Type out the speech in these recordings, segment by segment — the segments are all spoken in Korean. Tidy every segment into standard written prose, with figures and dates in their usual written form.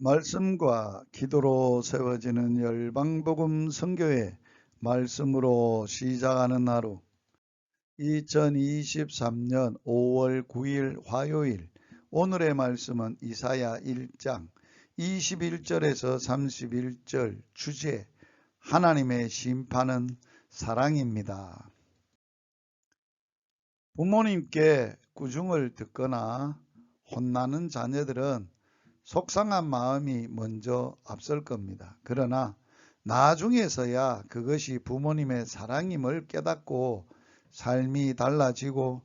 말씀과 기도로 세워지는 열방복음 선교회 말씀으로 시작하는 하루 2023년 5월 9일 화요일 오늘의 말씀은 이사야 1장 21절에서 31절 주제 하나님의 심판은 사랑입니다. 부모님께 꾸중을 듣거나 혼나는 자녀들은 속상한 마음이 먼저 앞설 겁니다. 그러나 나중에서야 그것이 부모님의 사랑임을 깨닫고 삶이 달라지고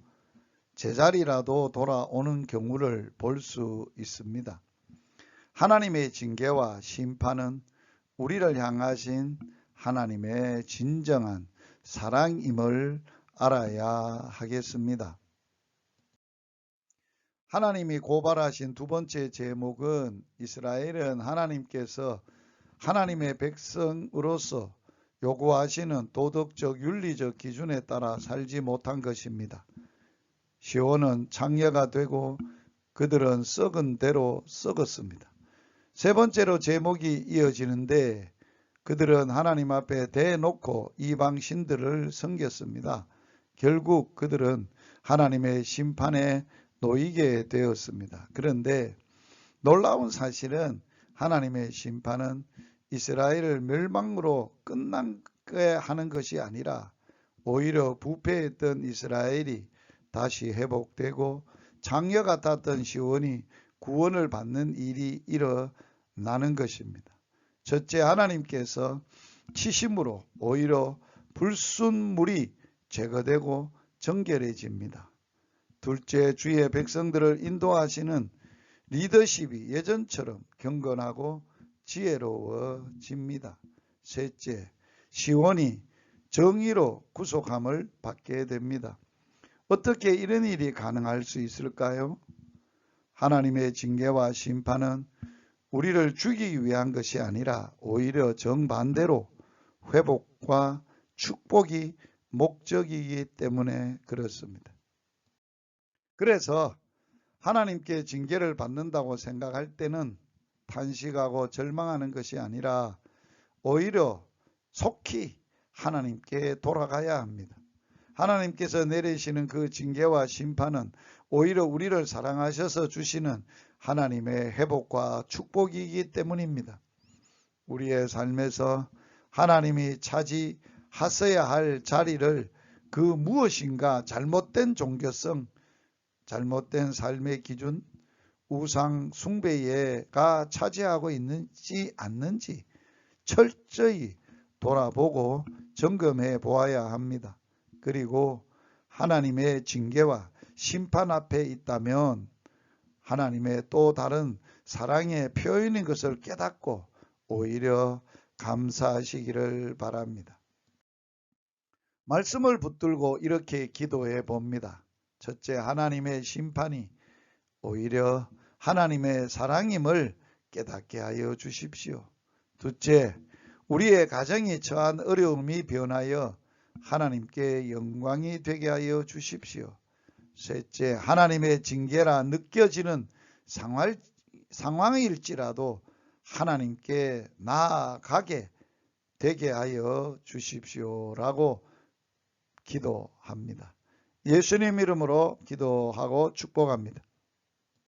제자리라도 돌아오는 경우를 볼 수 있습니다. 하나님의 징계와 심판은 우리를 향하신 하나님의 진정한 사랑임을 알아야 하겠습니다. 하나님이 고발하신 두 번째 제목은 이스라엘은 하나님께서 하나님의 백성으로서 요구하시는 도덕적 윤리적 기준에 따라 살지 못한 것입니다. 시온은 창녀가 되고 그들은 썩은 대로 썩었습니다. 세 번째로 제목이 이어지는데 그들은 하나님 앞에 대놓고 이방 신들을 섬겼습니다. 결국 그들은 하나님의 심판에 놓이게 되었습니다. 그런데 놀라운 사실은 하나님의 심판은 이스라엘을 멸망으로 끝나게 하는 것이 아니라 오히려 부패했던 이스라엘이 다시 회복되고 장녀 같았던 시온이 구원을 받는 일이 일어나는 것입니다. 첫째, 하나님께서 치심으로 오히려 불순물이 제거되고 정결해집니다. 둘째, 주의 백성들을 인도하시는 리더십이 예전처럼 경건하고 지혜로워집니다. 셋째, 시온이 정의로 구속함을 받게 됩니다. 어떻게 이런 일이 가능할 수 있을까요? 하나님의 징계와 심판은 우리를 죽이기 위한 것이 아니라 오히려 정반대로 회복과 축복이 목적이기 때문에 그렇습니다. 그래서 하나님께 징계를 받는다고 생각할 때는 탄식하고 절망하는 것이 아니라 오히려 속히 하나님께 돌아가야 합니다. 하나님께서 내리시는 그 징계와 심판은 오히려 우리를 사랑하셔서 주시는 하나님의 회복과 축복이기 때문입니다. 우리의 삶에서 하나님이 차지하셔야 할 자리를 그 무엇인가 잘못된 종교성, 잘못된 삶의 기준, 우상 숭배가 차지하고 있는지 않는지 철저히 돌아보고 점검해 보아야 합니다. 그리고 하나님의 징계와 심판 앞에 있다면 하나님의 또 다른 사랑의 표현인 것을 깨닫고 오히려 감사하시기를 바랍니다. 말씀을 붙들고 이렇게 기도해 봅니다. 첫째, 하나님의 심판이 오히려 하나님의 사랑임을 깨닫게 하여 주십시오. 둘째, 우리의 가정이 처한 어려움이 변하여 하나님께 영광이 되게 하여 주십시오. 셋째, 하나님의 징계라 느껴지는 상황일지라도 하나님께 나아가게 되게 하여 주십시오라고 기도합니다. 예수님 이름으로 기도하고 축복합니다.